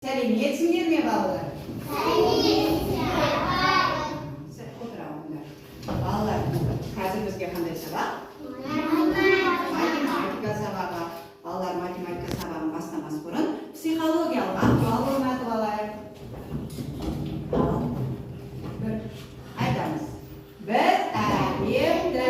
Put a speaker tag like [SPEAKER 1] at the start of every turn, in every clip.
[SPEAKER 1] Сәлеметсіңдер ме, балалар? Балалар, қазір бізге қандай сабақ? Математика сабағы. Балалар, математика сабағын бастамас бұрын психологиялық ахуал орнатып алайық. Айтамыз. Біз әлемді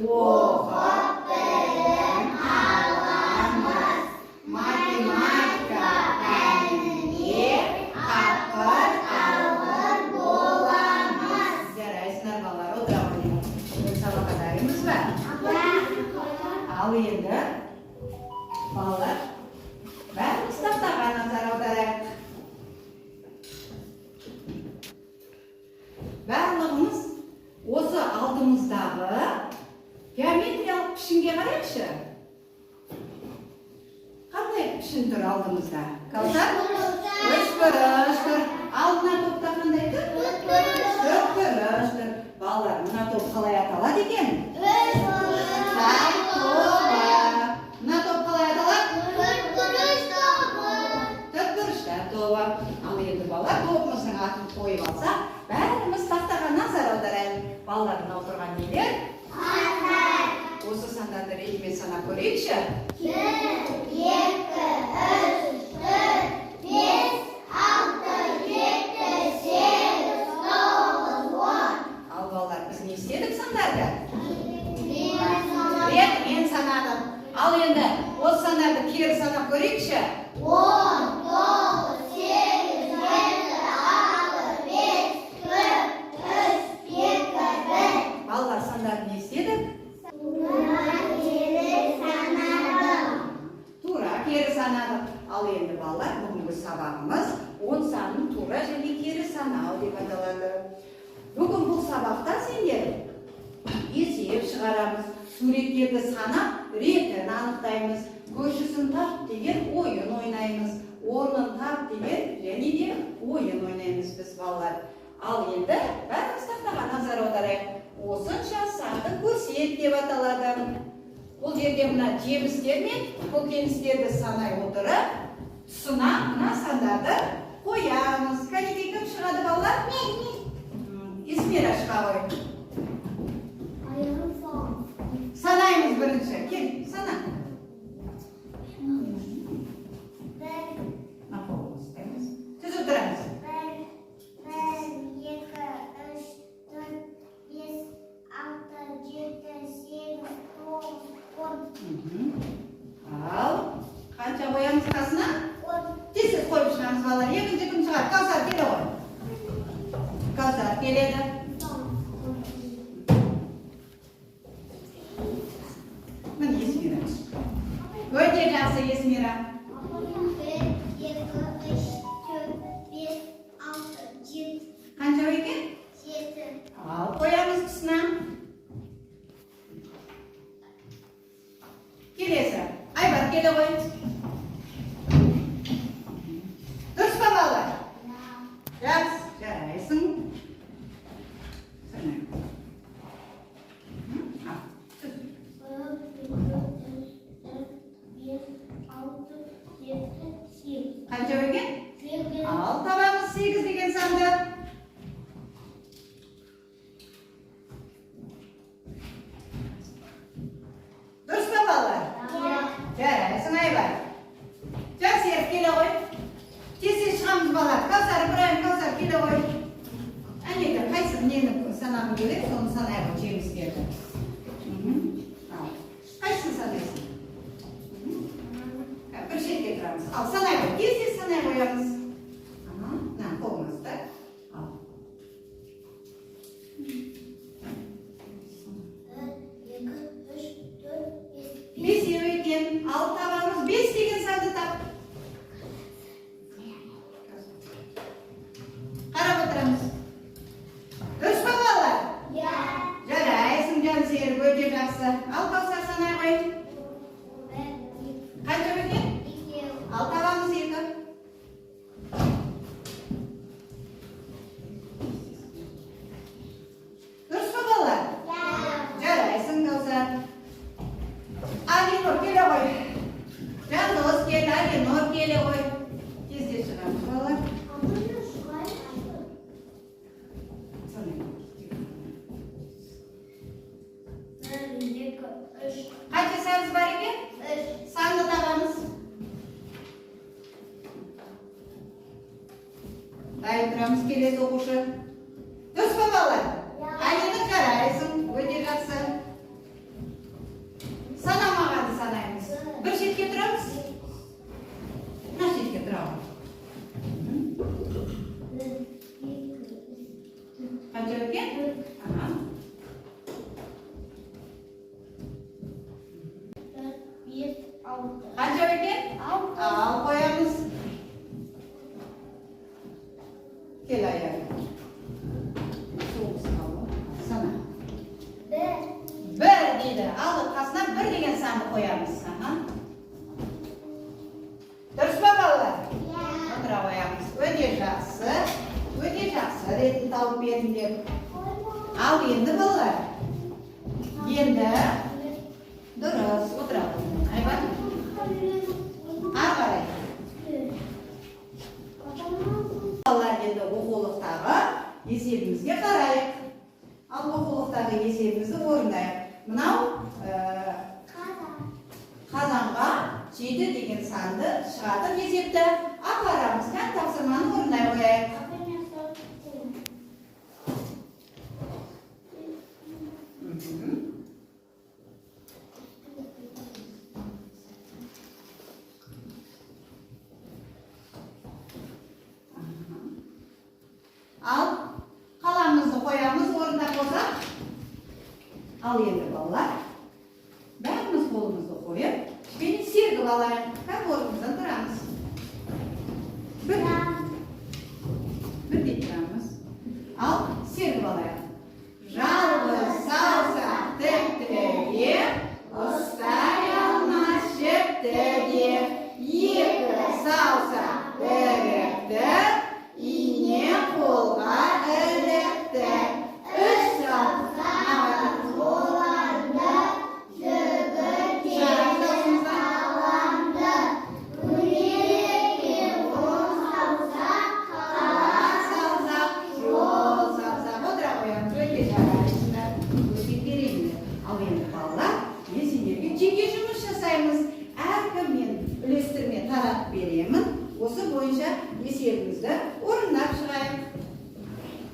[SPEAKER 1] оқып білім аламыз. Математика пәніне тақыр алғыр боламыз. Жарайсыңдар балалар, отыра қойыңдар. Бұл сабаққа дайынбыз ба? Ал енді балалар, бәріміз тақтаға назар аударайық. Барлығымыз осы алдымыздағы геометриялық пішінге қарайықшы. Қандай пішін тұр алдымызда? Калсар? Үшбұрыш тұр. Ал мына топта қандай тұр? Төртбұрыш тұр. Балалар, мына топ қалай аталады екен? Сай тобы. Мына топ қалай аталады? Төртбұрыш тобы. Төртбұрыштар тобы. Ал енді балалар, тобымыздың атын қойып алсақ, бәріміз тақтаға назар аударайық. Балалар, мына отырған нелер? Сандар. Осы сандарды ретімен санап көрейікші. 1, 2, 3, 4, 5, 6, 7, 8, 9, 10. Ал балалар, біз не істедік сандарды? Ретімен санадық. Ал енді осы сандарды кері санап көрейікші. 10, 9, 8, 7, 6, 5, 4, 3, 2, 1. Балалар, сандарды не істедік? Тура кері санадық. Ал енді балалар, бүгінгі сабағымыз 10 санын тура және кері санау деп аталады. Бүгін бұл сабақта сендер есеп шығарамыз, суреттерді санап, ретін анықтаймыз, көшісін тап деген ойын ойнаймыз, орнын тап деген және де ойын ойнаймыз біз балалар. Ал енді бәріміз тақтаға назар аударайық. Осынша санды көрсет деп аталады. Бұл жерде мына жемістер мен көкөністерді санай отырып, тұсына мына сандарды қоямыз. Кәнекей кім шығады балалар? Есмира шыға ғой. Санаймыз бірінші. Кел, сана. Түз отырамыз. 10. Ал, қанша қоямыз қасына? 10. Тез қойып шығамыз балалар. Екінші кім шығады? Каусар келе ғой. Каусар келеді. Міне Есмира. Өте жақсы Есмира. 1, 2, 3, 4, 5, 6, 7. Қанша екен? 7. Ал, қоямыз тұсына. Келесі. Айбар, келе ғой. Дұрыс па балалар? Жақсы, жарайсың. Санай. Қанша екен? 8. Ал, табамыз 8 деген санды. Дұрыс па балалар? Жарайсың Айбар. Жақсы еріп келе ғой. Тез шығамыз балалар. Каусар, Ибраим, Каусар келе ғой. Әнеті, қайсы нені санағын келеді, соны санай ғой жемістерді. Қайсысын санайсың? Бір шетке тұрамыз. Ал, санай ғой. Тез санай қоямыз. Мына, қолыңызды. Ал. 5 екен. Ал, табамыз 5 деген санды тап. Қарап отырамыз. Дұрыс па балалар? Жарайсың Жансерік, өте жақсы. Ал, Каусар санай қой. Қанша екен? 2. Ал, табамыз Дайын тұрамыз, келесі оқушы. Дұрыс па балалар? Әлені қарайсың, өте жақсы. Санамағанды санаймыз. Бір шетке тұрамыз. Мына шетке тұрамыз. Қанша өткен? Қанша өткен? Ал қоямыз. Кел аяғы. Сана. Бір дейді. Алды қасына бір деген санды қоямыз. Дұрыс па балалар? Отыра қоямыз. Өте жақсы. Өте жақсы. Ретін тауып беріңдер. Ал енді балалар. Енді дұрыс. Отыра қоямыз. Айбар. Ағарай. Балалар енді оқулықтағы есебімізге қарайық. Ал оқулықтағы есебімізді орындайық. Мынау қазанға 7 деген санды шығатын есепті апарамыз. Тапсырманы орындай қояйық. Ал қаламызды қоямыз, орындап қойсақ. Ал енді балалар, бәріміз қолымызды қойып, кішкене сергіп алайық. Орнымыздан тұрамыз. Бірге тұрамыз. Ал сергіп алайық. Жалғыз саусақ тік-тіге, ұстай алмас жіпті. Екі саусақ бірікті, ине қолға ілікті. Үш саусақ қоланды, жүгірткен саланды. Өнерекке он саусақ, қала саусақ, жол саусақ. Отыра қоямыз, өте жарайсыңдар, өте керемді. Ал енді балалар, мен сендерге жеке жұмыс жасаймыз. Әркім мен үлестірме таратып беремін. Осы бойынша есебімізді орындап шығайық.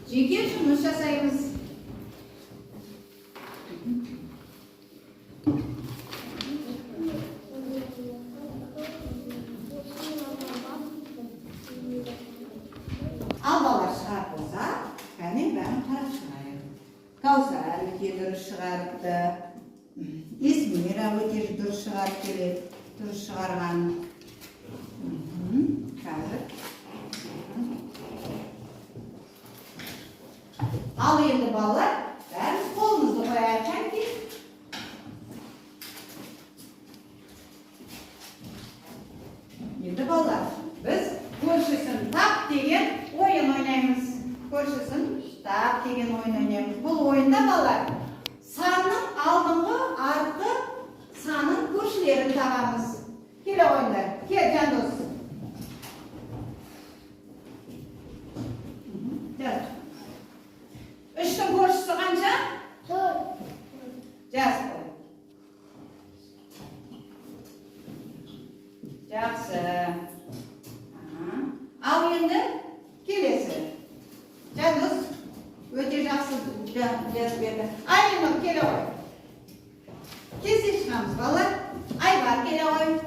[SPEAKER 1] Жеке жұмыс жасаймыз. Ал балалар шығарып болса, кәне бәрін қарап шығайық. Каусар өте дұрыс шығарыпты. Есмира өте дұрыс шығарып келеді. Дұрыс шығарған. Ал енді балалар, бәріміз қолымызды қояйық. Қанки? Енді балалар, біз көршісін тап деген ойын ойнаймыз. Көршісін тап деген ойын ойнаймыз. Бұл ойында балалар, санның алдыңғы, артқы санын көршілерін табамыз. Келе ойындар. Кел, Жандос. Үштің көршісі қанша? 4. Жас қой. Жақсы. Ал енді келесі. Жандос өте жақсы жазып берді. Айнұр келе ғой. Кесе шығамыз балалар. Айбар келе ғой.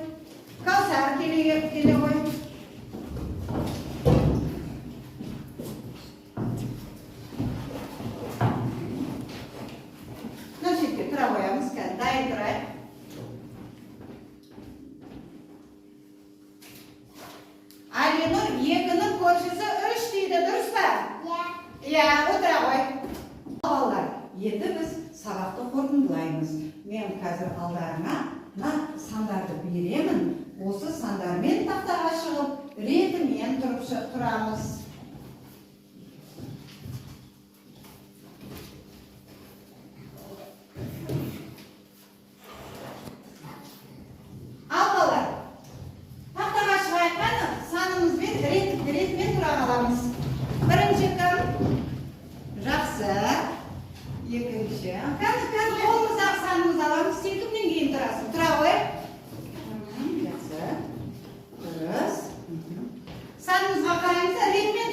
[SPEAKER 1] Каусар келе ғой. Тұра қоямыз, дайын тұрайық. Айнұр, екінің көршісі 3 дейді, дұрыс па? Иә, отыра қой. Балалар, енді біз сабақты қорытындылаймыз. Мен қазір алдарыңа сандарды беремін. Осы сандармен тақтаға шығып, ретімен тұрамыз. Бірінші кім? Жақсы. Екінші. Қазір қолымыздағы санымызды аламыз. Сен кімнен кейін тұрасың? Тұра ғой. Жақсы. Дұрыс. Санымызға қараймыз. Ретмен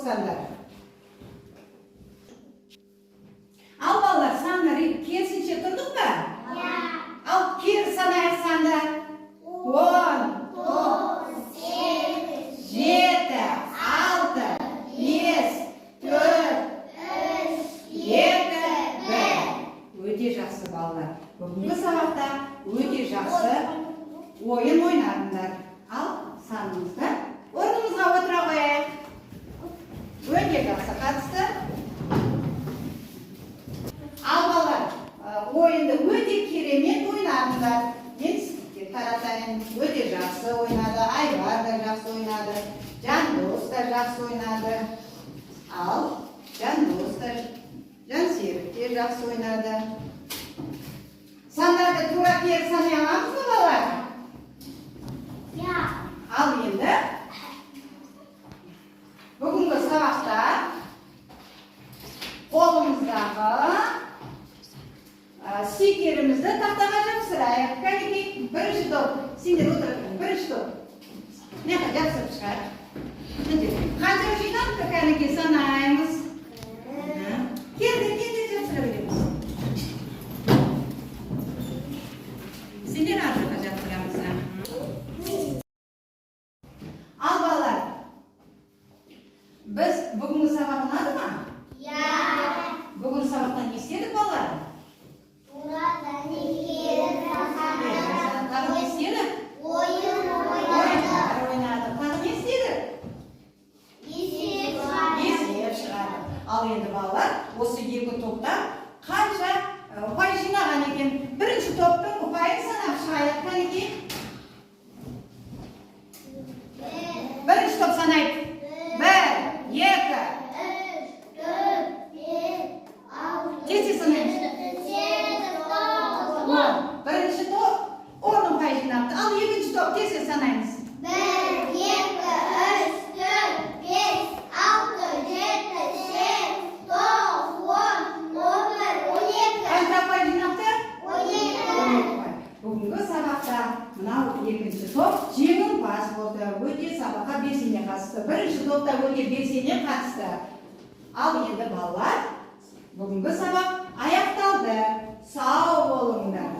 [SPEAKER 1] тоқсандар. Ал балалар, сандар керісінше тұрдық па? Ал кері санайық санды. 10, 9, 8, 7, 6, 5, 4, 3, 2, 1. Өте жақсы балалар. Бүгінгі сабақта өте жақсы ойын ойнадыңдар. Ал саныңызды орнымызға отыра қояйық. Өте жақсы қатысты. Ал балалар, ойынды өте керемет ойнадыңдар. Мен сізге таратайын. Өте жақсы ойнады. Айбар да жақсы ойнады. Жандос та жақсы ойнады. Ал Жандос та, Жансерік те жақсы ойнады. Сандарды тура кері санай аламыз ба балалар? Ал енді бүгінгі сабақта қолымыздағы стикерімізді тақтаға жапсырайық. Кәнекей, бірінші топ. Сендер отырып, бірінші топ. Меха жапсырып шығар. Қанша жинап кәнекей санаймыз. Келді жапсыра береміз. Сендер артыға жапсырамыз. Ал балалар, біз бүгінгі сабақ ұнады ма? Бүгінгі сабақтан не істедік балалар? Тағы не істедік? Ойындар ойнадық. Тағы не істедік? Есеп шығардық. Ал енді балалар, осы екі топта қанша ұпай жинаған екен? Бірінші топтың ұпайын санап шығайық. Кәнекей? Бірінші топ санайық. 1, 2, 3, 4, 5, 6, 7 санаймыз. Бірінші топ 10 ұпай жинапты. Ал екінші топ тез санаймыз.
[SPEAKER 2] 1, 2, 3, 4, 5, 6, 7, 8, 9, 10, 11, 12.
[SPEAKER 1] Қанша ұпай жинапты?
[SPEAKER 2] 12.
[SPEAKER 1] Бүгінгі сабақта мынау екінші топ жеңімпаз болды. Өте сабаққа белсене қатысты. Бірінші топта өте белсене қатысты. Ал енді балалар, бүгінгі сабақ аяқталды. Сау болыңдар.